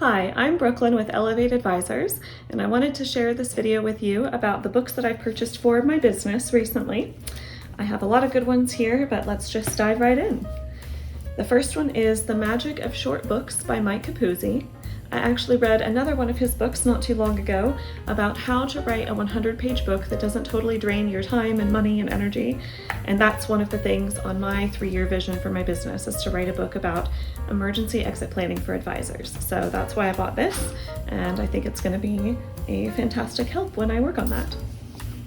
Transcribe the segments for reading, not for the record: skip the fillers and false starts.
Hi, I'm Brooklyn with Elevate Advisors, and I wanted to share this video with you about the books that I've purchased for my business recently. I have a lot of good ones here, but let's just dive right in. The first one is The Magic of Short Books by Mike Capuzzi. I actually read another one of his books not too long ago about how to write a 100-page book that doesn't totally drain your time and money and energy. And that's one of the things on my 3-year vision for my business, is to write a book about emergency exit planning for advisors. So that's why I bought this, and I think it's going to be a fantastic help when I work on that.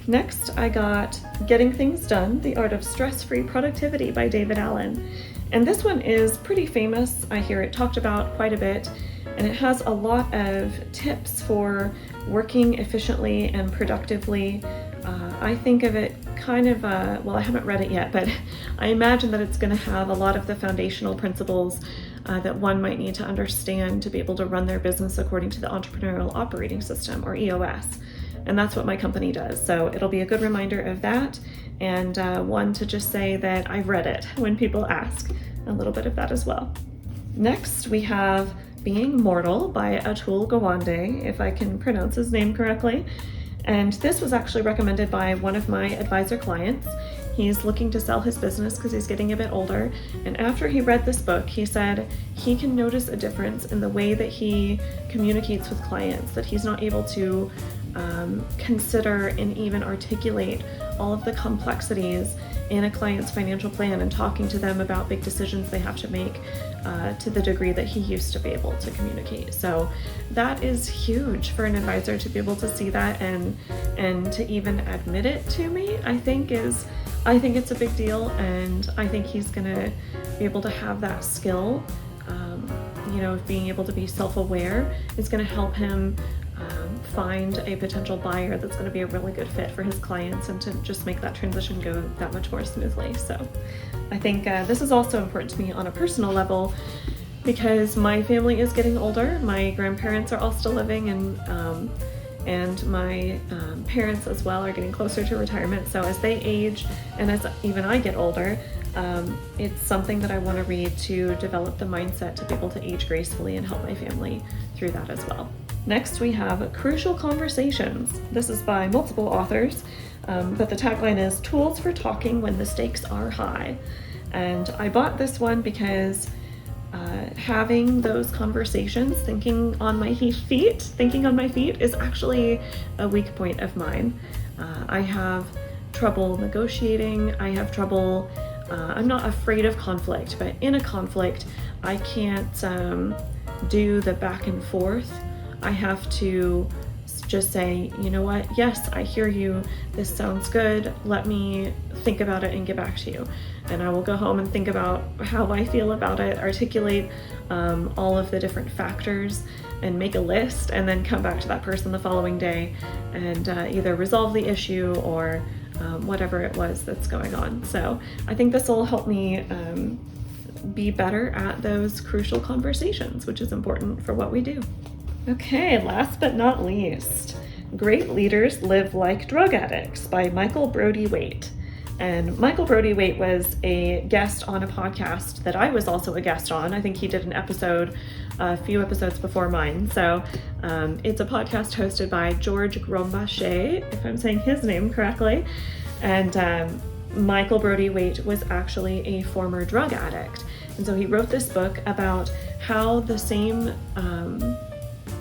Next, I got Getting Things Done, The Art of Stress-Free Productivity by David Allen. And this one is pretty famous. I hear it talked about quite a bit. And it has a lot of tips for working efficiently and productively. I think of it kind of, well, I haven't read it yet, but I imagine that it's going to have a lot of the foundational principles that one might need to understand to be able to run their business according to the Entrepreneurial Operating System, or EOS. And that's what my company does. So it'll be a good reminder of that, and one to just say that I've read it when people ask. A little bit of that as well. Next, we have Being Mortal by Atul Gawande, if I can pronounce his name correctly. And this was actually recommended by one of my advisor clients. He's looking to sell his business because he's getting a bit older. And after he read this book, he said he can notice a difference in the way that he communicates with clients, that he's not able to consider and even articulate all of the complexities in a client's financial plan and talking to them about big decisions they have to make to the degree that he used to be able to communicate. So that is huge for an advisor to be able to see that and to even admit it to me. I think it's a big deal, and I think he's gonna be able to have that skill. Of being able to be self-aware is going to help him find a potential buyer that's going to be a really good fit for his clients, and to just make that transition go that much more smoothly. So I think this is also important to me on a personal level, because my family is getting older. My grandparents are all still living, and my parents as well are getting closer to retirement. So as they age, and as even I get older, it's something that I want to read to develop the mindset to be able to age gracefully and help my family through that as well. Next, we have Crucial Conversations. This is by multiple authors, but the tagline is Tools for Talking When the Stakes Are High. And I bought this one because having those conversations, thinking on my feet is actually a weak point of mine. I have trouble negotiating. I have trouble, I'm not afraid of conflict, but in a conflict, I can't do the back and forth. I have to just say, you know what, yes, I hear you, this sounds good, let me think about it and get back to you. And I will go home and think about how I feel about it, articulate all of the different factors, and make a list, and then come back to that person the following day and either resolve the issue or whatever it was that's going on. So I think this will help me be better at those crucial conversations, which is important for what we do. Okay, last but not least, Great Leaders Live Like Drug Addicts by Brody Waite. And Brody Waite was a guest on a podcast that I was also a guest on. I think he did an episode a few episodes before mine. So it's a podcast hosted by George Grombache, if I'm saying his name correctly. And Brody Waite was actually a former drug addict. And so he wrote this book about how the same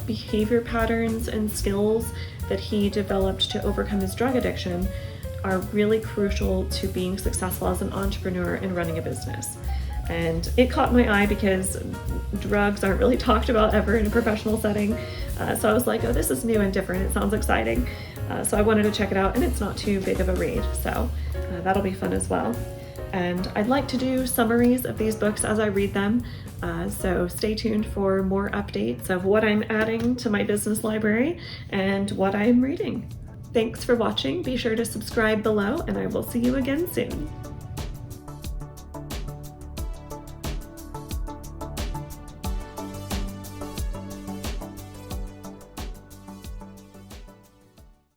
behavior patterns and skills that he developed to overcome his drug addiction are really crucial to being successful as an entrepreneur and running a business. And it caught my eye because drugs aren't really talked about ever in a professional setting. So I was like, oh, this is new and different. It sounds exciting. So I wanted to check it out, and it's not too big of a read. So that'll be fun as well. And I'd like to do summaries of these books as I read them. So stay tuned for more updates of what I'm adding to my business library and what I'm reading. Thanks for watching. Be sure to subscribe below, and I will see you again soon.